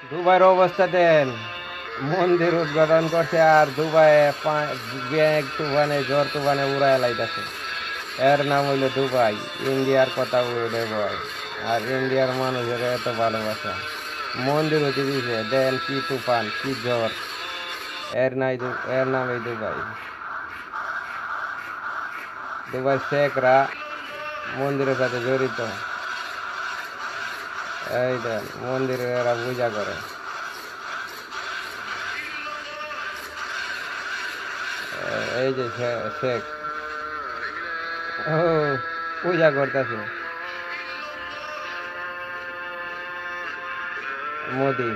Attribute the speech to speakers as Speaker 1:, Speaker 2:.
Speaker 1: দুবাইয়ের অবস্থা দেন, মন্দির উদ্বোধন করছে আর দুবাইয়ে ব্যাগ তুফানে ঝড় তুফানে উড়ায় লাইতেছে। এর নাম হইলো দুবাই। ইন্ডিয়ার কথা উড়ে বয়, আর ইন্ডিয়ার মানুষের এত ভালোবাসা। মন্দির হতে দিছে, দেন কি তুফান কি ঝড়। এর নামই দুবাই। দুবাই শেখরা মন্দিরের সাথে জড়িত। এই দেন মন্দিরে এরা পূজা করে। এই যে শেখ, ও পূজা করতেছে মোদি।